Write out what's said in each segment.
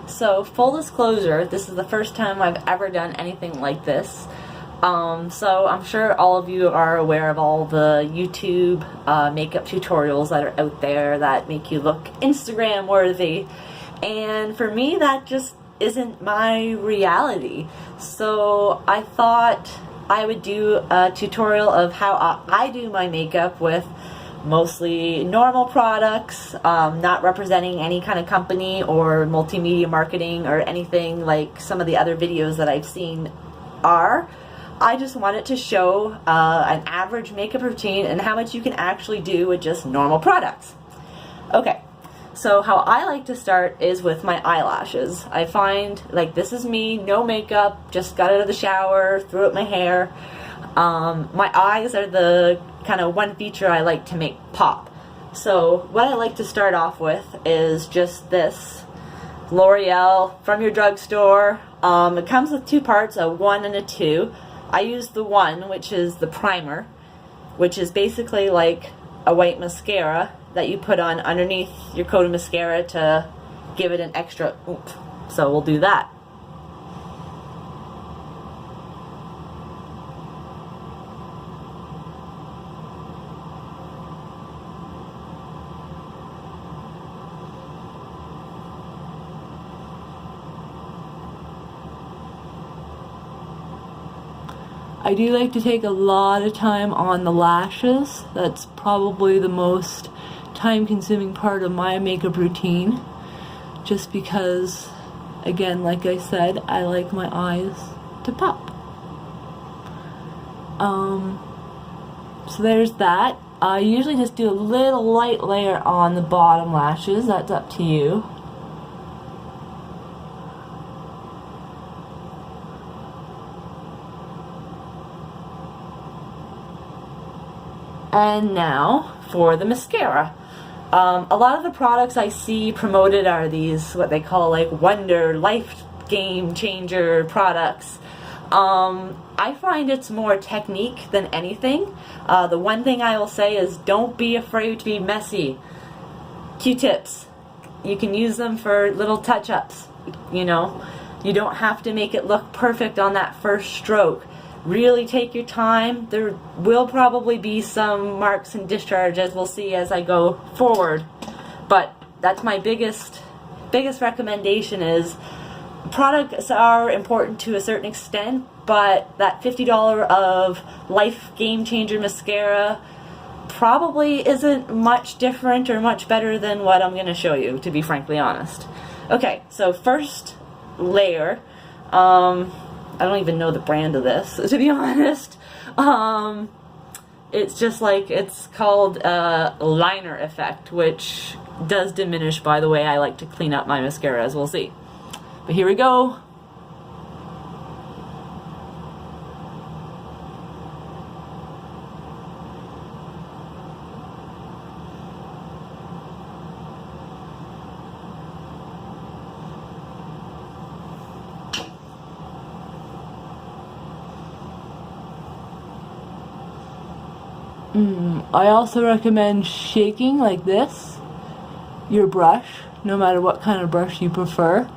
So, full disclosure, this is the first time I've ever done anything like this. So I'm sure all of you are aware of all the YouTube makeup tutorials that are out there that make you look Instagram worthy. And for me, that just isn't my reality. So I thought I would do a tutorial of how I do my makeup with mostly normal products, not representing any kind of company or multimedia marketing or anything like some of the other videos that I've seen are. I just wanted to show an average makeup routine and how much you can actually do with just normal products. Okay, so how I like to start is with my eyelashes. I find, like, this is me, no makeup, just got out of the shower, threw up my hair. My eyes are the kind of one feature I like to make pop. So what I like to start off with is just this L'Oreal from your drugstore. It comes with two parts, a 1 and a 2. I use the 1, which is the primer, which is basically like a white mascara that you put on underneath your coat of mascara to give it an extra oomph. So we'll do that. I do like to take a lot of time on the lashes. That's probably the most time-consuming part of my makeup routine. Just because, again, like I said, I like my eyes to pop. So there's that. I usually just do a little light layer on the bottom lashes. That's up to you. And now for the mascara. A lot of the products I see promoted are these, what they call like wonder, life game changer products. I find it's more technique than anything. The one thing I will say is don't be afraid to be messy. Q-tips. You can use them for little touch-ups. You know, you don't have to make it look perfect on that first stroke. Really take your time. There will probably be some marks and discharge, as we'll see as I go forward. But that's my biggest recommendation is products are important to a certain extent, but that $50 of Life Game Changer mascara probably isn't much different or much better than what I'm going to show you, to be frankly honest. Okay, so first layer. I don't even know the brand of this, to be honest. It's just like, it's called Liner Effect, which does diminish by the way I like to clean up my mascara, as we'll see. But here we go. I also recommend shaking like this your brush, no matter what kind of brush you prefer.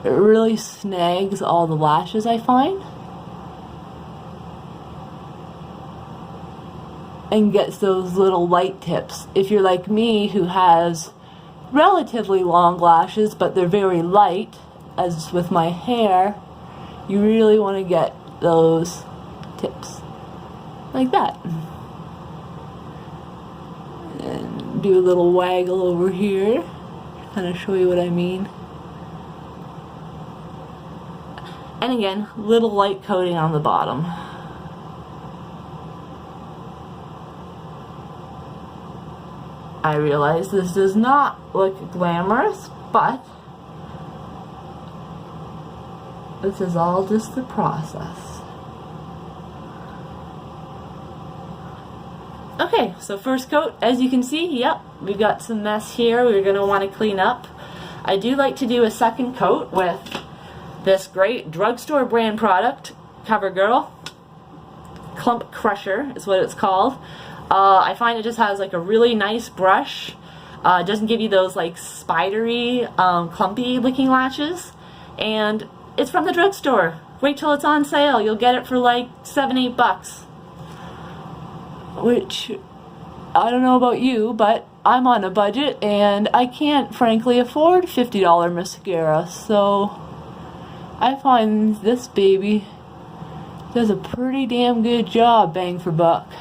It really snags all the lashes, I find, and gets those little light tips. If you're like me, who has relatively long lashes but they're very light, as with my hair, you really want to get those tips like that. And do a little waggle over here, kind of show you what I mean. And again, little light coating on the bottom. I realize this does not look glamorous, but this is all just the process. Okay, so first coat, as you can see, yep, we've got some mess here we're going to want to clean up. I do like to do a second coat with this great drugstore brand product, CoverGirl. Clump Crusher is what it's called. I find it just has like a really nice brush. It doesn't give you those like spidery, clumpy looking lashes. And it's from the drugstore. Wait till it's on sale. You'll get it for like $7, $8. Which, I don't know about you, but I'm on a budget and I can't frankly afford $50 mascara. So I find this baby does a pretty damn good job, bang for buck.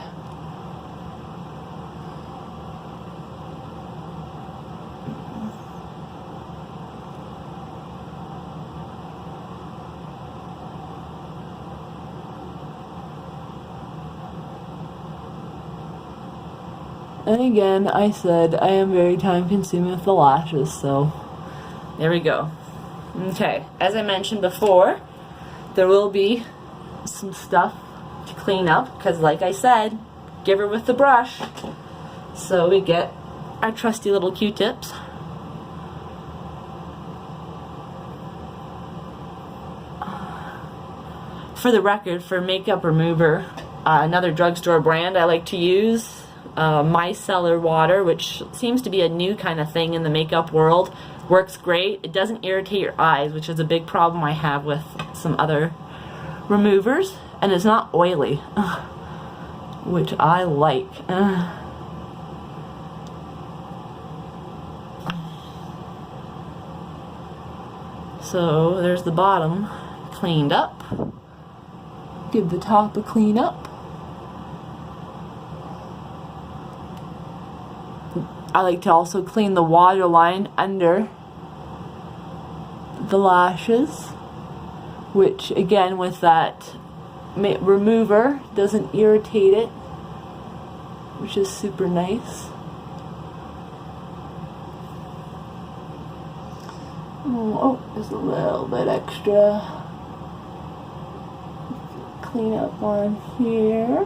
And again, I said I am very time consuming with the lashes, so there we go. Okay, as I mentioned before, there will be some stuff to clean up, because like I said, give her with the brush. So we get our trusty little Q-tips. For the record, for makeup remover, another drugstore brand I like to use, micellar water, which seems to be a new kind of thing in the makeup world. Works great. It doesn't irritate your eyes, which is a big problem I have with some other removers, and it's not oily, which I like. So there's the bottom cleaned up. Give the top a clean up. I like to also clean the waterline under the lashes, which again with that remover doesn't irritate it, which is super nice. Oh, there's a little bit extra clean up on here.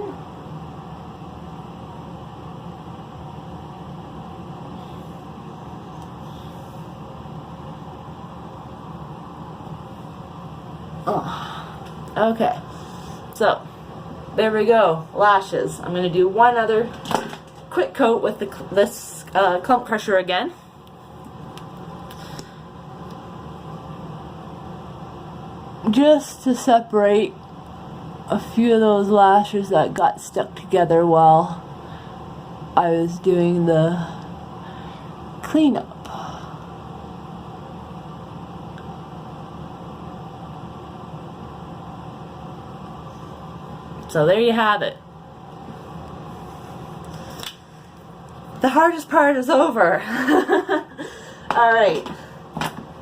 Oh, okay, so there we go, lashes. I'm going to do one other quick coat with this clump crusher again. Just to separate a few of those lashes that got stuck together while I was doing the cleanup. So there you have it. The hardest part is over. Alright,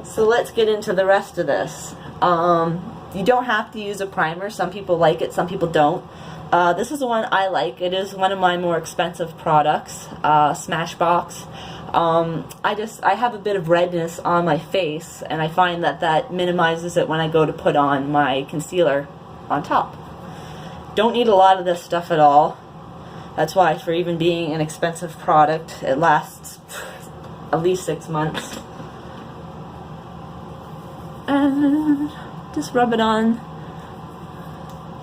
so let's get into the rest of this. You don't have to use a primer. Some people like it, some people don't. This is the one I like. It is one of my more expensive products, Smashbox. I have a bit of redness on my face, and I find that minimizes it when I go to put on my concealer on top. Don't need a lot of this stuff at all. That's why, for even being an expensive product, it lasts at least 6 months. And just rub it on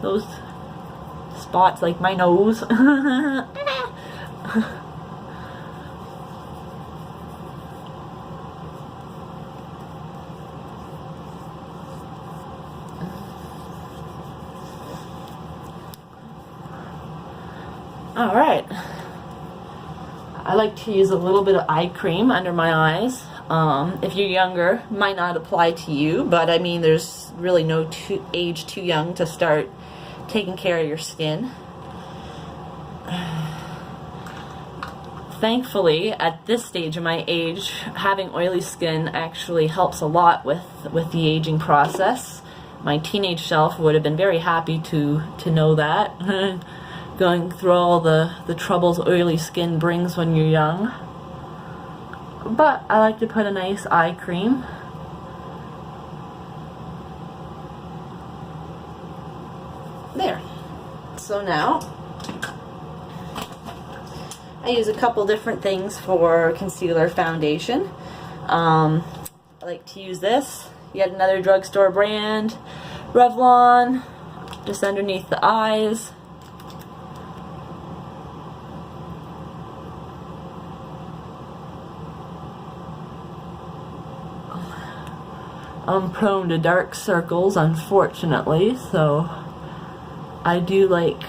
those spots like my nose. Alright, I like to use a little bit of eye cream under my eyes. If you're younger, might not apply to you, but I mean there's really no age too young to start taking care of your skin. Thankfully, at this stage of my age, having oily skin actually helps a lot with the aging process. My teenage self would have been very happy to know that. Going through all the troubles oily skin brings when you're young. But I like to put a nice eye cream. There. So now, I use a couple different things for concealer foundation. I like to use this, yet another drugstore brand, Revlon, just underneath the eyes. I'm prone to dark circles, unfortunately, so I do like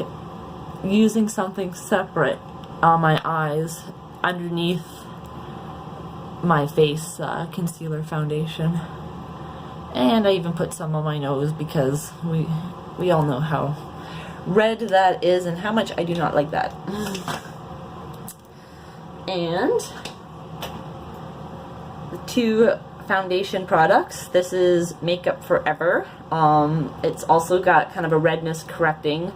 using something separate on my eyes underneath my face concealer foundation. And I even put some on my nose because we all know how red that is and how much I do not like that. And the two foundation products. This is Makeup Forever. It's also got kind of a redness correcting,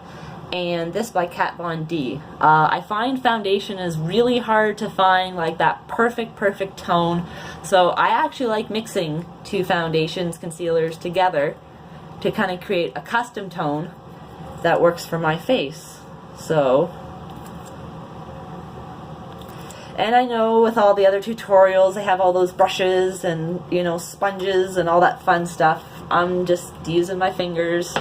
and this by Kat Von D. I find foundation is really hard to find like that perfect tone, so I actually like mixing two foundations, concealers together to kind of create a custom tone that works for my face. So, and I know with all the other tutorials they have all those brushes and, you know, sponges and all that fun stuff. I'm just using my fingers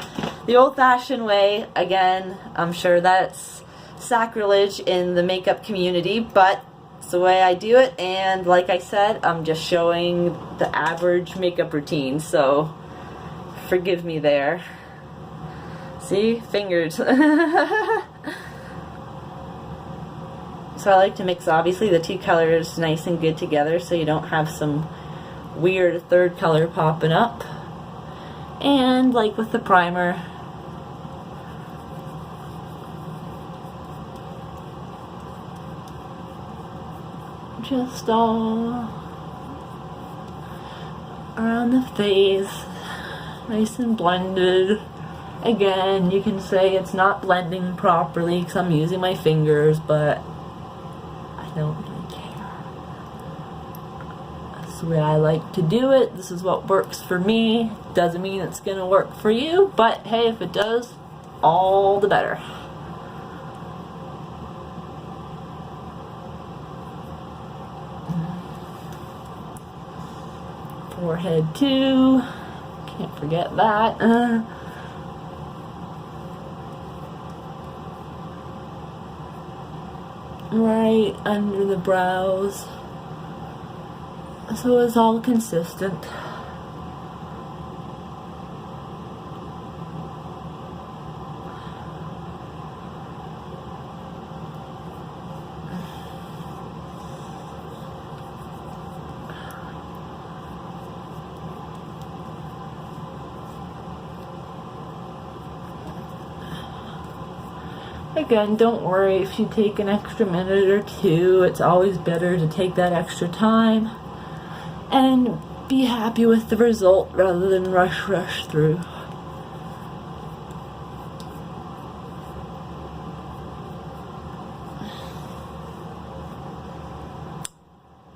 the old-fashioned way. Again, I'm sure that's sacrilege in the makeup community, but it's the way I do it, and like I said, I'm just showing the average makeup routine, so forgive me there. See? Fingers. So I like to mix, obviously, the two colors nice and good together so you don't have some weird third color popping up. And like with the primer, just all around the face, nice and blended. Again, you can say it's not blending properly because I'm using my fingers, but I don't really care. That's the way I like to do it. This is what works for me. Doesn't mean it's gonna work for you, but hey, if it does, all the better. Forehead too. Can't forget that. Right under the brows, so it's all consistent. Again, don't worry if you take an extra minute or two. It's always better to take that extra time and be happy with the result rather than rush through.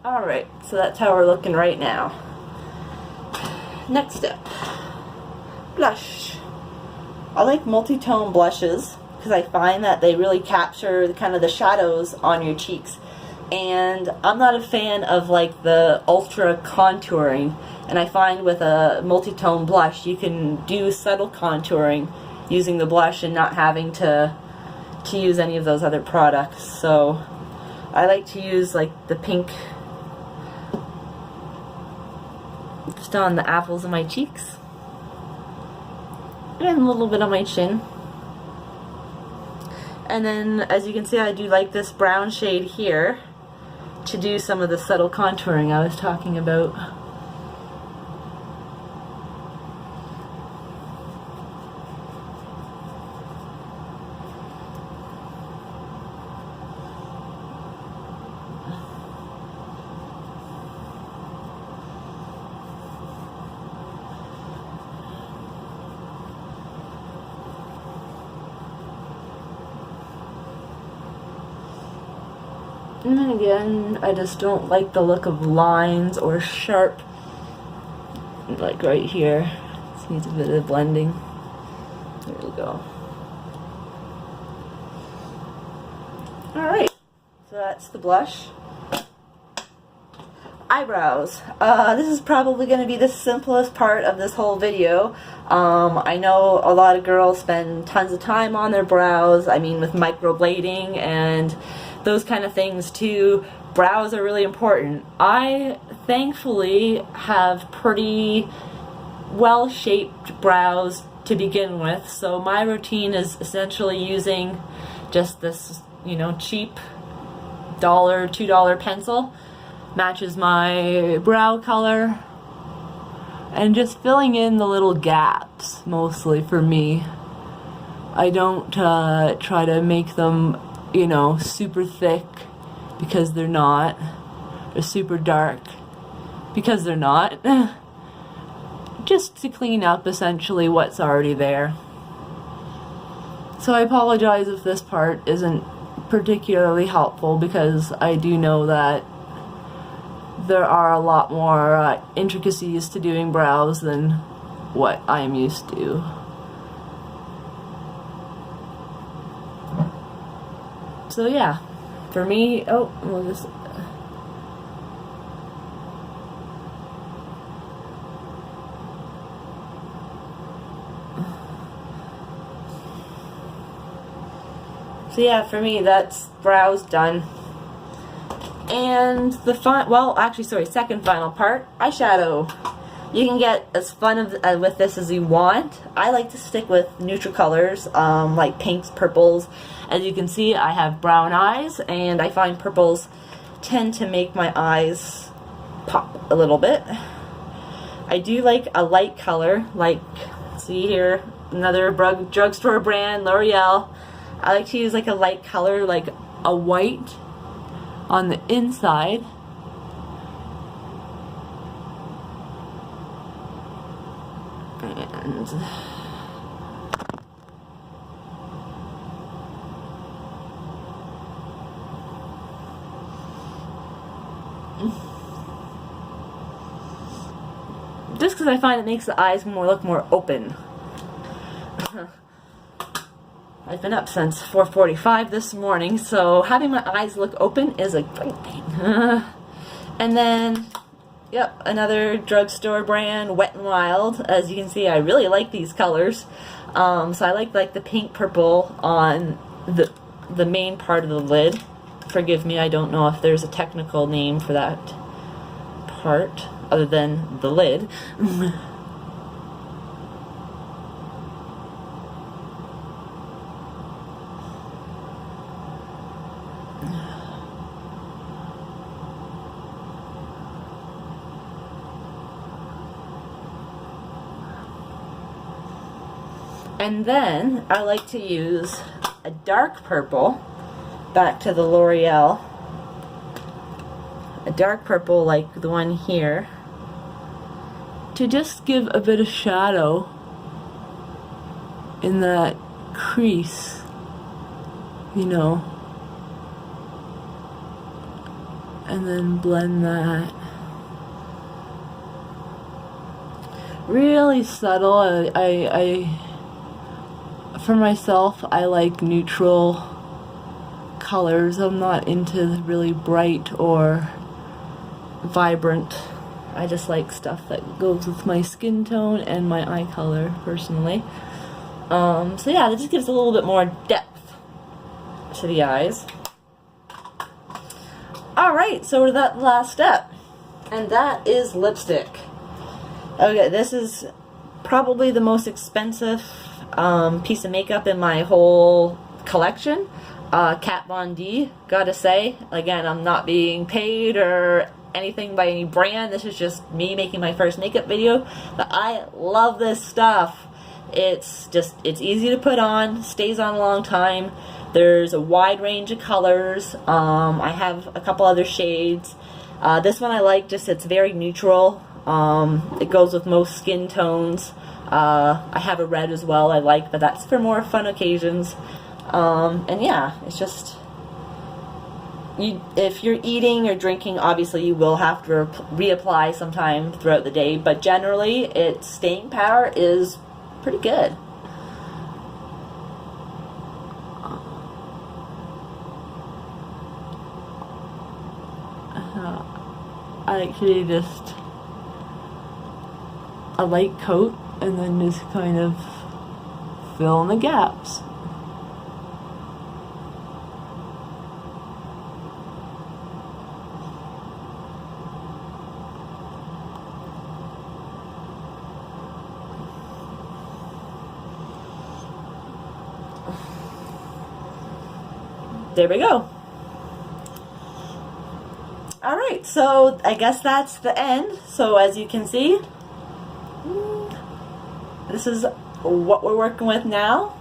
Alright, so that's how we're looking right now. Next step, blush. I like multi-tone blushes because I find that they really capture kind of the shadows on your cheeks, and I'm not a fan of like the ultra contouring, and I find with a multi-tone blush you can do subtle contouring using the blush and not having to use any of those other products. So I like to use like the pink just on the apples of my cheeks and a little bit on my chin. And then, as you can see, I do like this brown shade here to do some of the subtle contouring I was talking about. And then again, I just don't like the look of lines or sharp, like right here. This needs a bit of blending. There we go. Alright, so that's the blush. Eyebrows. This is probably going to be the simplest part of this whole video. I know a lot of girls spend tons of time on their brows, I mean with microblading and those kind of things too. Brows are really important. I thankfully have pretty well-shaped brows to begin with, so my routine is essentially using just this, you know, cheap $2 pencil, matches my brow color, and just filling in the little gaps, mostly for me. I don't try to make them, you know, super thick, because they're not, or super dark, because they're not. Just to clean up essentially what's already there. So I apologize if this part isn't particularly helpful, because I do know that there are a lot more intricacies to doing brows than what I'm used to. So yeah, for me, we'll just... So yeah, for me, that's brows done. And the second final part, eyeshadow. You can get as fun with this as you want. I like to stick with neutral colors, like pinks, purples. As you can see, I have brown eyes, and I find purples tend to make my eyes pop a little bit. I do like a light color, like, see here, another drugstore brand, L'Oreal. I like to use like a light color, like a white on the inside. And just because I find it makes the eyes look more open. I've been up since 4:45 this morning, so having my eyes look open is a great thing. And then, yep, another drugstore brand, Wet n Wild. As you can see, I really like these colors. So I like the pink purple on the main part of the lid. Forgive me, I don't know if there's a technical name for that part other than the lid. And then I like to use a dark purple, back to the L'Oreal, a dark purple like the one here, to just give a bit of shadow in that crease, you know, and then blend that. Really subtle. For myself, I like neutral colors. I'm not into really bright or vibrant. I just like stuff that goes with my skin tone and my eye color, personally. So yeah, that just gives a little bit more depth to the eyes. Alright, so we're to that last step, and that is lipstick. Okay, this is probably the most expensive piece of makeup in my whole collection. Kat Von D, gotta say. Again, I'm not being paid or anything by any brand. This is just me making my first makeup video. But I love this stuff. It's easy to put on, stays on a long time. There's a wide range of colors. I have a couple other shades. This one I like, it's very neutral. It goes with most skin tones. I have a red as well I like, but that's for more fun occasions. And yeah, it's just, if you're eating or drinking, obviously you will have to reapply sometime throughout the day, but generally its staying power is pretty good. I actually just a light coat and then just kind of fill in the gaps. there we go. Alright, so I guess that's the end. So as you can see, this is what we're working with now.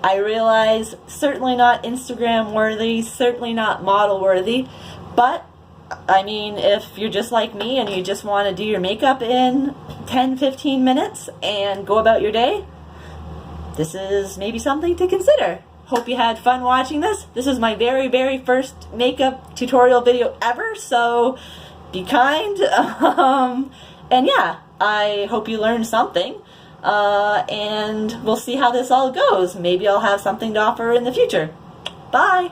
I realize certainly not Instagram worthy, certainly not model worthy, but I mean, if you're just like me and you just want to do your makeup in 10-15 minutes and go about your day, this is maybe something to consider. Hope you had fun watching this. This is my very first makeup tutorial video ever, so be kind. And yeah, I hope you learned something. And we'll see how this all goes. Maybe I'll have something to offer in the future. Bye!